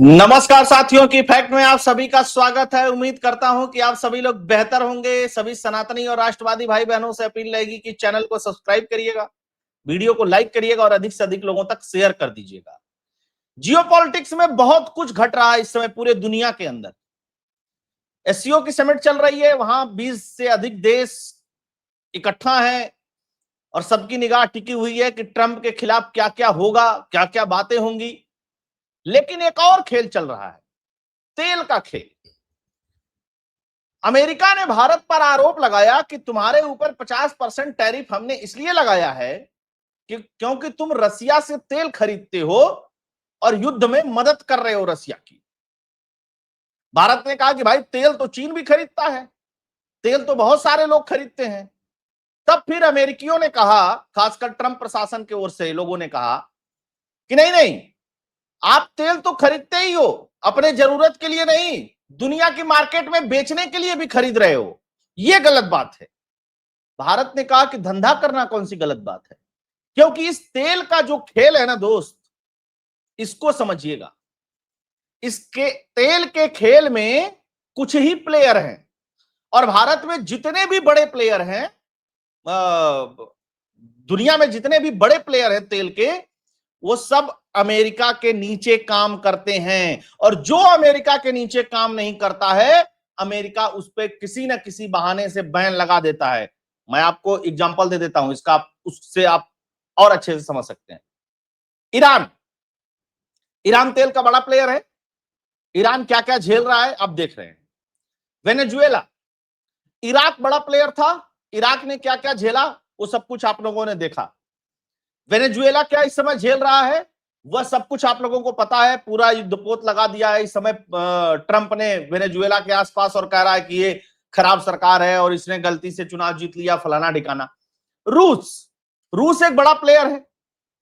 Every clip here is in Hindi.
नमस्कार साथियों की फैक्ट में आप सभी का स्वागत है। उम्मीद करता हूं कि आप सभी लोग बेहतर होंगे। सभी सनातनी और राष्ट्रवादी भाई बहनों से अपील रहेगी कि चैनल को सब्सक्राइब करिएगा, वीडियो को लाइक करिएगा और अधिक से अधिक लोगों तक शेयर कर दीजिएगा। जियोपॉलिटिक्स में बहुत कुछ घट रहा है इस समय पूरे दुनिया के अंदर। एससीओ की समिट चल रही है, वहां 20 से अधिक देश इकट्ठा है और सबकी निगाह टिकी हुई है कि ट्रंप के खिलाफ क्या क्या होगा, क्या क्या बातें होंगी। लेकिन एक और खेल चल रहा है, तेल का खेल। अमेरिका ने भारत पर आरोप लगाया कि तुम्हारे ऊपर 50% टैरिफ हमने इसलिए लगाया है कि क्योंकि तुम रसिया से तेल खरीदते हो और युद्ध में मदद कर रहे हो रसिया की। भारत ने कहा कि भाई तेल तो चीन भी खरीदता है, तेल तो बहुत सारे लोग खरीदते हैं। तब फिर अमेरिकियों ने कहा, खासकर ट्रंप प्रशासन की ओर से लोगों ने कहा कि नहीं नहीं, आप तेल तो खरीदते ही हो, अपने जरूरत के लिए नहीं, दुनिया की मार्केट में बेचने के लिए भी खरीद रहे हो, यह गलत बात है। भारत ने कहा कि धंधा करना कौन सी गलत बात है, क्योंकि इस तेल का जो खेल है ना दोस्त, इसको समझिएगा। इसके तेल के खेल में कुछ ही प्लेयर हैं और भारत में जितने भी बड़े प्लेयर हैं, दुनिया में जितने भी बड़े प्लेयर हैं तेल के, वो सब अमेरिका के नीचे काम करते हैं। और जो अमेरिका के नीचे काम नहीं करता है, अमेरिका उस पर किसी ना किसी बहाने से बैन लगा देता है। मैं आपको एग्जांपल दे देता हूं इसका, उससे आप और अच्छे से समझ सकते हैं। ईरान, ईरान तेल का बड़ा प्लेयर है। ईरान क्या क्या झेल रहा है आप देख रहे हैं। वेनेजुएला, इराक बड़ा प्लेयर था, इराक ने क्या क्या झेला वो सब कुछ आप लोगों ने देखा। वेनेजुएला क्या इस समय झेल रहा है वह सब कुछ आप लोगों को पता है। पूरा युद्धपोत लगा दिया है इस समय ट्रंप ने वेनेजुएला के आसपास और कह रहा है कि ये खराब सरकार है और इसने गलती से चुनाव जीत लिया, फलाना ठिकाना। रूस, रूस एक बड़ा प्लेयर है।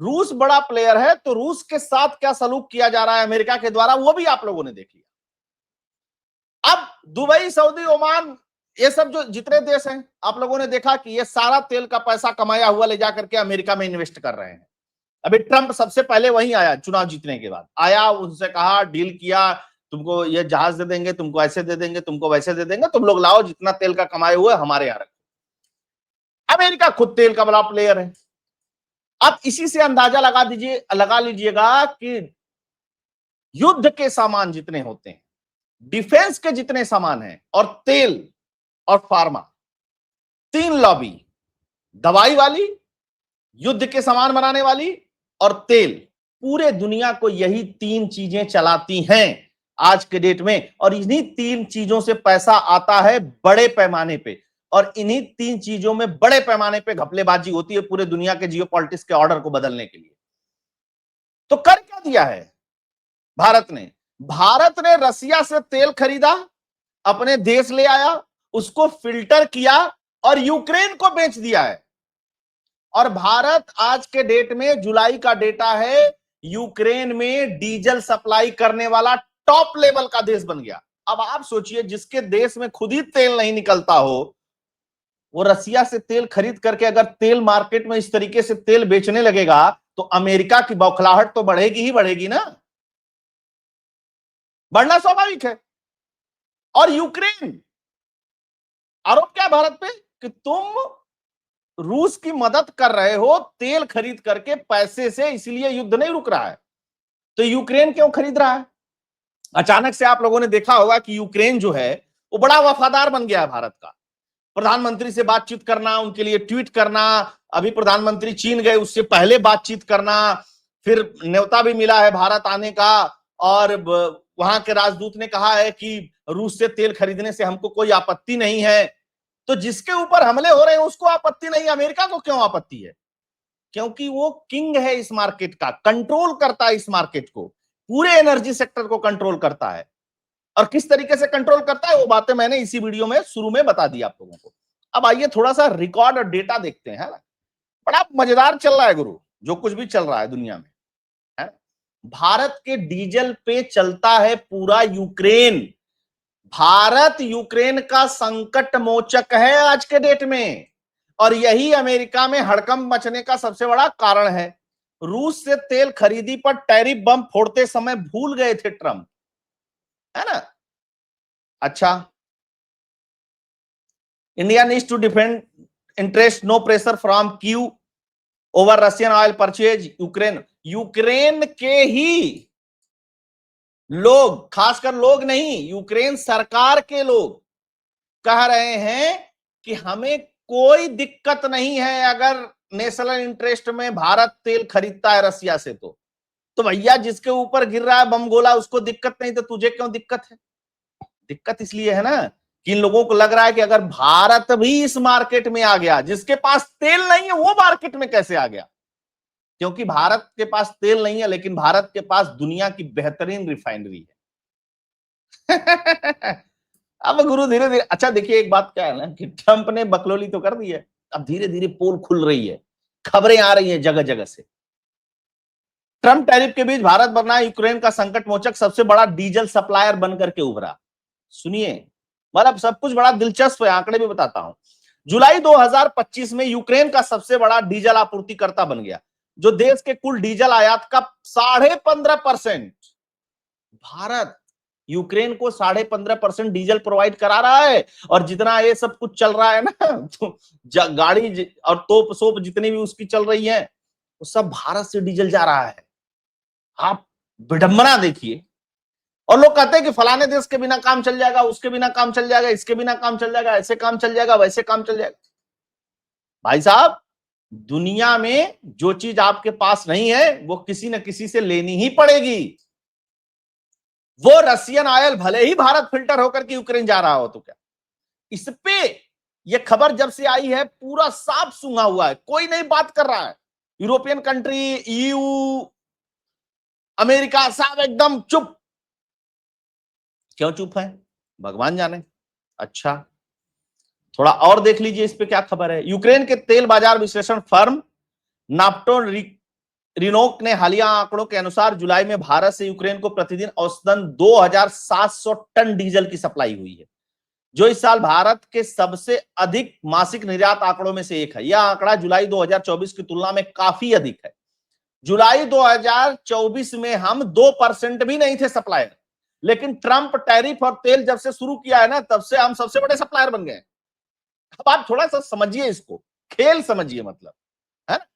रूस बड़ा प्लेयर है तो रूस के साथ क्या सलूक किया जा रहा है अमेरिका के द्वारा, वो भी आप लोगों ने देख लिया। अब दुबई, सऊदी, ओमान, ये सब जो जितने देश हैं, आप लोगों ने देखा कि ये सारा तेल का पैसा कमाया हुआ ले जाकर के अमेरिका में इन्वेस्ट कर रहे हैं। अभी ट्रंप सबसे पहले वहीं आया, चुनाव जीतने के बाद आया, उनसे कहा, डील किया, तुमको ये जहाज दे देंगे, तुमको ऐसे दे देंगे, तुमको वैसे दे देंगे, तुम लोग लाओ, जितना तेल का कमाए हुए हमारे यहां रखो। अमेरिका खुद तेल का बड़ा प्लेयर है। अब इसी से अंदाजा लगा लीजिएगा कि युद्ध के सामान जितने होते हैं, डिफेंस के जितने सामान हैं, और तेल और फार्मा, तीन लॉबी, दवाई वाली, युद्ध के सामान बनाने वाली और तेल, पूरे दुनिया को यही तीन चीजें चलाती हैं आज के डेट में। और इन्हीं तीन चीजों से पैसा आता है बड़े पैमाने पे, और इन्हीं तीन चीजों में बड़े पैमाने पे घपलेबाजी होती है पूरे दुनिया के जियोपॉलिटिक्स के ऑर्डर को बदलने के लिए। तो कर क्या दिया है भारत ने? भारत ने रसिया से तेल खरीदा, अपने देश ले आया, उसको फिल्टर किया और यूक्रेन को बेच दिया है। और भारत आज के डेट में, जुलाई का डेटा है, यूक्रेन में डीजल सप्लाई करने वाला टॉप लेवल का देश बन गया। अब आप सोचिए, जिसके देश में खुद ही तेल नहीं निकलता हो, वो रसिया से तेल खरीद करके अगर तेल मार्केट में इस तरीके से तेल बेचने लगेगा तो अमेरिका की बौखलाहट तो बढ़ेगी ही बढ़ेगी ना, बढ़ना स्वाभाविक है। और यूक्रेन, आरोप क्या है भारत पे कि तुम रूस की मदद कर रहे हो तेल खरीद करके पैसे से, इसलिए युद्ध नहीं रुक रहा है। तो यूक्रेन क्यों खरीद रहा है? अचानक से आप लोगों ने देखा होगा कि यूक्रेन जो है वो बड़ा वफादार बन गया है भारत का। प्रधानमंत्री से बातचीत करना, उनके लिए ट्वीट करना, अभी प्रधानमंत्री चीन गए उससे पहले बातचीत करना, फिर न्योता भी मिला है भारत आने का, और वहां के राजदूत ने कहा है कि रूस से तेल खरीदने से हमको कोई आपत्ति नहीं है। तो जिसके ऊपर हमले हो रहे हैं उसको आपत्ति नहीं, अमेरिका को क्यों आपत्ति है? क्योंकि वो किंग है इस मार्केट का, कंट्रोल करता है इस मार्केट को, पूरे एनर्जी सेक्टर को कंट्रोल करता है। और किस तरीके से कंट्रोल करता है वो बातें मैंने इसी वीडियो में शुरू में बता दी आप लोगों को। अब आइए थोड़ा सा रिकॉर्ड और डेटा देखते हैं, है ना। बड़ा मजेदार चल रहा है गुरु, जो कुछ भी चल रहा है दुनिया में, है। भारत के डीजल पे चलता है पूरा यूक्रेन। भारत यूक्रेन का संकट मोचक है आज के डेट में, और यही अमेरिका में हड़कंप मचने का सबसे बड़ा कारण है। रूस से तेल खरीदी पर टैरिफ बम फोड़ते समय भूल गए थे ट्रंप, है ना। अच्छा, India needs to defend interest, no pressure from Q over Russian oil purchase Ukraine. Ukraine के ही लोग, खासकर लोग नहीं, यूक्रेन सरकार के लोग कह रहे हैं कि हमें कोई दिक्कत नहीं है अगर नेशनल इंटरेस्ट में भारत तेल खरीदता है रसिया से। तो भैया जिसके ऊपर गिर रहा है बम गोला उसको दिक्कत नहीं, तो तुझे क्यों दिक्कत है? दिक्कत इसलिए है ना कि इन लोगों को लग रहा है कि अगर भारत भी इस मार्केट में आ गया, जिसके पास तेल नहीं है वो मार्केट में कैसे आ गया? क्योंकि भारत के पास तेल नहीं है, लेकिन भारत के पास दुनिया की बेहतरीन रिफाइनरी है। अब गुरु धीरे धीरे, अच्छा देखिए एक बात क्या है ना कि ट्रंप ने बकलोली तो कर दी है, अब धीरे धीरे पोल खुल रही है, खबरें आ रही हैं जगह जगह से। ट्रंप टैरिफ के बीच भारत बना यूक्रेन का संकट मोचक सबसे बड़ा डीजल सप्लायर बनकर के उभरा। सुनिए, मतलब सब कुछ बड़ा दिलचस्प है, आंकड़े भी बताता हूं। जुलाई 2025 में यूक्रेन का सबसे बड़ा डीजल आपूर्तिकर्ता बन गया, जो देश के कुल डीजल आयात का 15.5%। भारत यूक्रेन को 15.5% डीजल प्रोवाइड करा रहा है। और जितना ये सब कुछ चल रहा है ना, तो गाड़ी और तोप सोप जितनी भी उसकी चल रही है, वो सब भारत से डीजल जा रहा है। आप विडंबना देखिए। और लोग कहते हैं कि फलाने देश के बिना काम चल जाएगा, उसके बिना काम चल जाएगा, इसके बिना काम चल जाएगा, ऐसे काम चल जाएगा, वैसे काम चल जाएगा। भाई साहब, दुनिया में जो चीज आपके पास नहीं है वो किसी न किसी से लेनी ही पड़ेगी। वो रशियन ऑयल भले ही भारत फिल्टर होकर के यूक्रेन जा रहा हो तो क्या, इस पे ये खबर जब से आई है पूरा साफ सूंघा हुआ है, कोई नहीं बात कर रहा है। यूरोपियन कंट्री, ईयू, अमेरिका सब एकदम चुप। क्यों चुप है भगवान जाने। अच्छा, थोड़ा और देख लीजिए इस पे क्या खबर है। यूक्रेन के तेल बाजार विश्लेषण फर्म नाप्टो रिनोक ने हालिया आंकड़ों के अनुसार जुलाई में भारत से यूक्रेन को प्रतिदिन औसतन 2700 टन डीजल की सप्लाई हुई है, जो इस साल भारत के सबसे अधिक मासिक निर्यात आंकड़ों में से एक है। यह आंकड़ा जुलाई 2024 की तुलना में काफी अधिक है। जुलाई 2024 में हम 2% भी नहीं थे सप्लायर, लेकिन ट्रंप टैरिफ और तेल जब से शुरू किया है ना, तब से हम सबसे बड़े सप्लायर बन गए। अब आप थोड़ा सा समझिए इसको, खेल समझिए मतलब, है ना।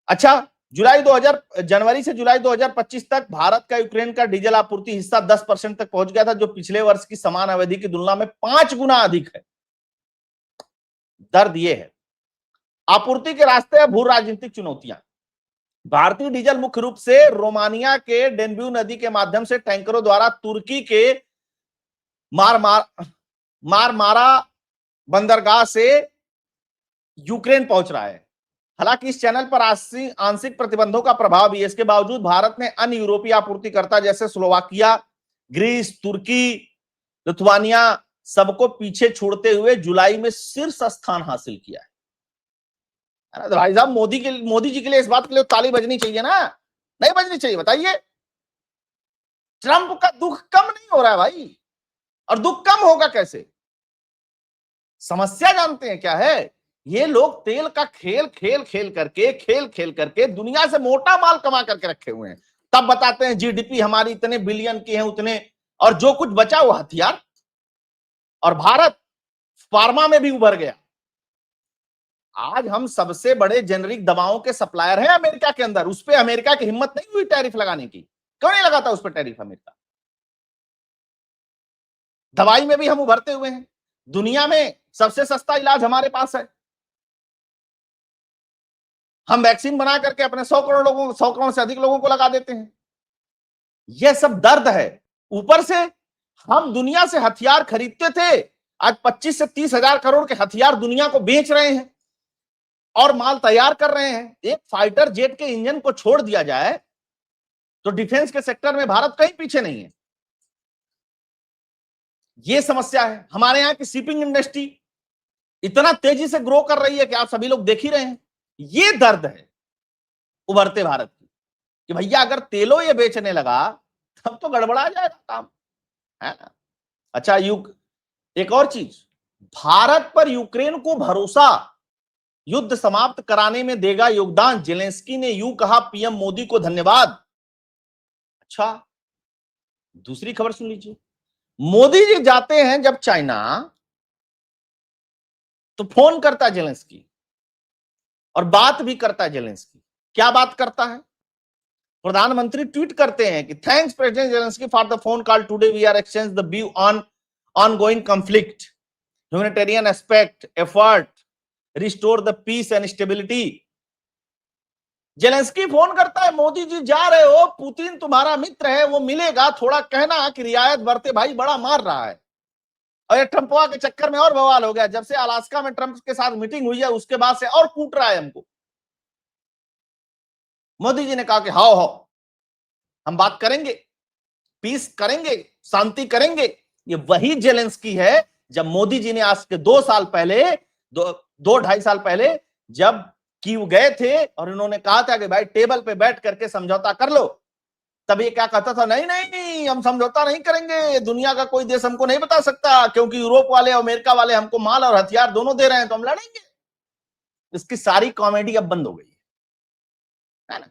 अच्छा, जनवरी से जुलाई 2025 तक भारत का यूक्रेन का डीजल आपूर्ति हिस्सा 10% तक पहुंच गया था, जो पिछले वर्ष की समान अवधि की तुलना में 5 गुना अधिक है। दर्द यह है, आपूर्ति के रास्ते भू राजनीतिक चुनौतियां। भारतीय डीजल मुख्य रूप से रोमानिया के डेन्ब्यू नदी के माध्यम से टैंकरों द्वारा तुर्की के मारमारा बंदरगाह से यूक्रेन पहुंच रहा है। हालांकि इस चैनल पर आंशिक प्रतिबंधों का प्रभाव भी है। इसके बावजूद भारत ने अन्य यूरोपीय आपूर्तिकर्ता जैसे स्लोवाकिया, ग्रीस, तुर्की, लिथुआनिया सबको पीछे छोड़ते हुए जुलाई में शीर्ष स्थान हासिल किया है। तो भाई साहब, मोदी जी के लिए इस बात के लिए ताली बजनी चाहिए ना, नहीं बजनी चाहिए? बताइए, ट्रंप का दुख कम नहीं हो रहा है भाई, और दुख कम होगा कैसे? समस्या जानते हैं क्या है? ये लोग तेल का खेल खेल करके दुनिया से मोटा माल कमा करके रखे हुए हैं। तब बताते हैं जीडीपी हमारी इतने बिलियन की है, उतने, और जो कुछ बचा वो हथियार। और भारत फार्मा में भी उभर गया। आज हम सबसे बड़े जेनरिक दवाओं के सप्लायर हैं अमेरिका के अंदर। उस पर अमेरिका की हिम्मत नहीं हुई टैरिफ लगाने की। क्यों नहीं लगाता उस पर टैरिफ अमेरिका? दवाई में भी हम उभरते हुए हैं। दुनिया में सबसे सस्ता इलाज हमारे पास है। हम वैक्सीन बना करके अपने 100 करोड़ से अधिक लोगों को लगा देते हैं। यह सब दर्द है। ऊपर से हम दुनिया से हथियार खरीदते थे, आज 25 से 30 हजार करोड़ के हथियार दुनिया को बेच रहे हैं और माल तैयार कर रहे हैं। एक फाइटर जेट के इंजन को छोड़ दिया जाए तो डिफेंस के सेक्टर में भारत कहीं पीछे नहीं है। यह समस्या है। हमारे यहां की शिपिंग इंडस्ट्री इतना तेजी से ग्रो कर रही है कि आप सभी लोग देख ही रहे हैं। ये दर्द है उभरते भारत की कि भैया अगर तेलों ये बेचने लगा तब तो गड़बड़ा जाएगा काम, है ना। अच्छा, एक और चीज, भारत पर यूक्रेन को भरोसा युद्ध समाप्त कराने में देगा योगदान, जेलेंस्की ने यूं कहा पीएम मोदी को धन्यवाद। अच्छा, दूसरी खबर सुन लीजिए। मोदी जी जाते हैं जब चाइना, तो फोन करता है जेलेंस्की और बात भी करता है जेलेंस्की। क्या बात करता है? प्रधानमंत्री ट्वीट करते हैं कि thanks president Zelensky for the phone call today, we are exchange the view on ongoing conflict, humanitarian aspect, effort, restore the peace and stability. Zelensky phone करता है, मोदी जी जा रहे हो, पुतिन तुम्हारा मित्र है, वो मिलेगा, थोड़ा कहना कि रियायत बरते, भाई बड़ा मार रहा है। और ये ट्रंपवा के चक्कर में और बवाल हो गया, जब से अलास्का में ट्रंप के साथ मीटिंग हुई है उसके बाद से और कूट रहा है हमको। मोदी जी ने कहा कि हाओ हाओ, हम बात करेंगे, पीस करेंगे, शांति करेंगे। ये वही जेलेंस्की है जब मोदी जी ने आज के 2 साल पहले, 2-2.5 साल पहले जब कीव गए थे और इन्होंने कहा था कि भाई टेबल पे बैठ करके समझौता कर लो, तब ये क्या कहता था, नहीं नहीं हम समझौता नहीं करेंगे, दुनिया का कोई देश हमको नहीं बता सकता, क्योंकि यूरोप वाले और अमेरिका वाले हमको माल और हथियार दोनों दे रहे हैं, तो हम लड़ेंगे। इसकी सारी कॉमेडी अब बंद हो गई है ना।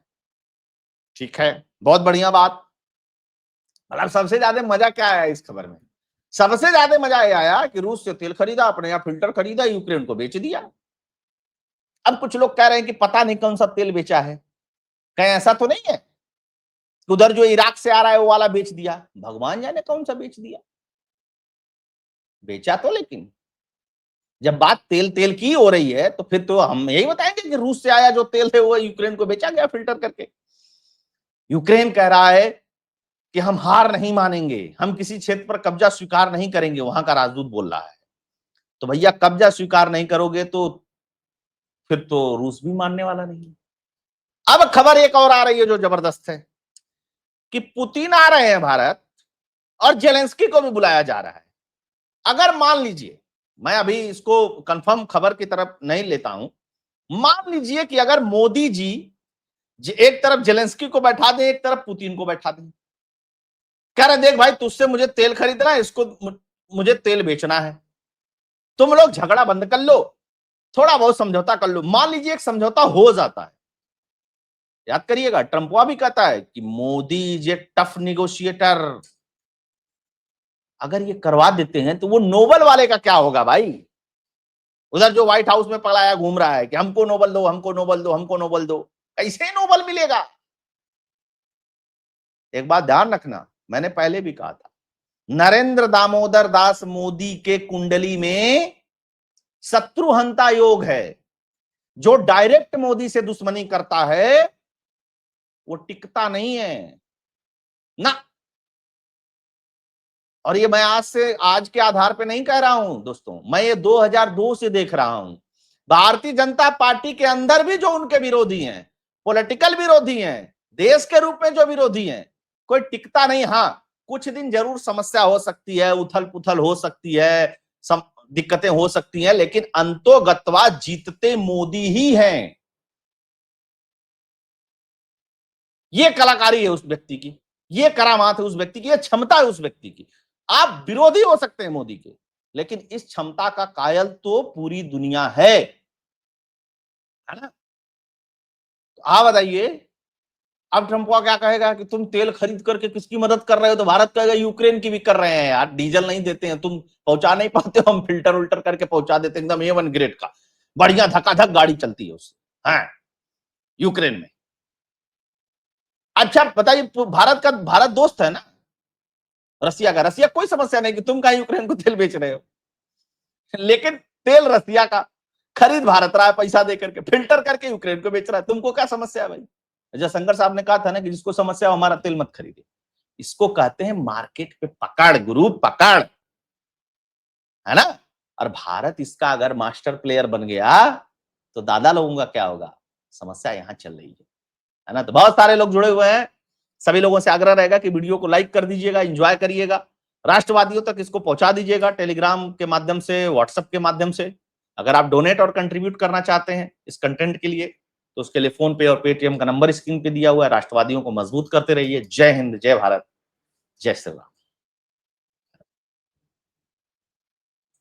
ठीक है, बहुत बढ़िया बात। मतलब सबसे ज्यादा मजा क्या आया इस खबर में? सबसे ज्यादा मजा यह आया कि रूस से तेल खरीदा, अपने यहां फिल्टर खरीदा, यूक्रेन को बेच दिया। अब कुछ लोग कह रहे हैं कि पता नहीं कौन सा तेल बेचा है, कहीं ऐसा तो नहीं है उधर जो इराक से आ रहा है वो वाला बेच दिया? भगवान जाने कौन सा बेच दिया, बेचा तो, लेकिन जब बात तेल तेल की हो रही है तो फिर तो हम यही बताएंगे कि रूस से आया जो तेल है वो यूक्रेन को बेचा गया फिल्टर करके। यूक्रेन कह रहा है कि हम हार नहीं मानेंगे, हम किसी क्षेत्र पर कब्जा स्वीकार नहीं करेंगे, वहां का राजदूत बोल रहा है। तो भैया कब्जा स्वीकार नहीं करोगे तो फिर तो रूस भी मानने वाला नहीं। अब खबर एक और आ रही है जो जबरदस्त है कि पुतिन आ रहे हैं भारत और जेलेंस्की को भी बुलाया जा रहा है। अगर मान लीजिए, मैं अभी इसको कंफर्म खबर की तरफ नहीं लेता हूं, मान लीजिए कि अगर मोदी जी एक तरफ जेलेंस्की को बैठा दें, एक तरफ पुतिन को बैठा दें, कह रहे देख भाई तुझसे मुझे तेल खरीदना है, इसको मुझे तेल बेचना है, तुम लोग झगड़ा बंद कर लो, थोड़ा बहुत समझौता कर लो। मान लीजिए एक समझौता हो जाता है, याद करिएगा ट्रंपवा भी कहता है कि Modi is a tough negotiator. अगर ये करवा देते हैं तो वो नोबल वाले का क्या होगा भाई? उधर जो व्हाइट हाउस में पलाया घूम रहा है कि हमको नोबल दो, हमको नोबल दो, हमको नोबल दो, कैसे नोबल मिलेगा? एक बात ध्यान रखना, मैंने पहले भी कहा था, नरेंद्र दामोदर दास मोदी के कुंडली में शत्रुहंता योग है। जो डायरेक्ट मोदी से दुश्मनी करता है वो टिकता नहीं है ना। और ये मैं आज के आधार पे नहीं कह रहा हूं दोस्तों, मैं ये 2002 से देख रहा हूं। भारतीय जनता पार्टी के अंदर भी जो उनके विरोधी हैं, पॉलिटिकल विरोधी हैं, देश के रूप में जो विरोधी हैं, कोई टिकता नहीं। हाँ, कुछ दिन जरूर समस्या हो सकती है, उथल पुथल हो सकती है, दिक्कतें हो सकती हैं, लेकिन अंतोगत्वा जीतते मोदी ही हैं। ये कलाकारी है उस व्यक्ति की, ये करामात है उस व्यक्ति की, ये क्षमता है उस व्यक्ति की। आप विरोधी हो सकते हैं मोदी के, लेकिन इस क्षमता का कायल तो पूरी दुनिया है ना। तो आप बताइए, अब ट्रंप क्या कहेगा कि तुम तेल खरीद करके किसकी मदद कर रहे हो? तो भारत कहेगा यूक्रेन की भी कर रहे हैं यार, डीजल नहीं देते हैं, तुम पहुंचा नहीं पाते हो, हम फिल्टर उल्टर करके पहुंचा देते हैं, एकदम A1 ग्रेड का, बढ़िया धक्का गाड़ी चलती है उससे, हाँ, यूक्रेन में। अच्छा बताइए, भारत दोस्त है ना रसिया का, रसिया कोई समस्या नहीं कि तुम कहा यूक्रेन को तेल बेच रहे हो, लेकिन तेल रसिया का खरीद भारत रहा है पैसा दे करके, फिल्टर करके यूक्रेन को बेच रहा है, तुमको क्या समस्या है भाई? जयशंकर साहब ने कहा था ना कि जिसको समस्या हो हमारा तेल मत खरीदे। इसको कहते हैं मार्केट पे पकड़, गुरु पकड़, है ना। और भारत इसका अगर मास्टर प्लेयर बन गया तो दादा लोगों का क्या होगा? समस्या यहां चल रही है ना। तो बहुत सारे लोग जुड़े हुए हैं, सभी लोगों से आग्रह रहेगा कि वीडियो को लाइक कर दीजिएगा, एंजॉय करिएगा, राष्ट्रवादियों तक इसको पहुंचा दीजिएगा, टेलीग्राम के माध्यम से, व्हाट्सएप के माध्यम से। अगर आप डोनेट और कंट्रीब्यूट करना चाहते हैं इस कंटेंट के लिए तो उसके लिए फोन पे और पेटीएम का नंबर स्क्रीन पे दिया हुआ है। राष्ट्रवादियों को मजबूत करते रहिए। जय हिंद, जय भारत, जय श्री राम।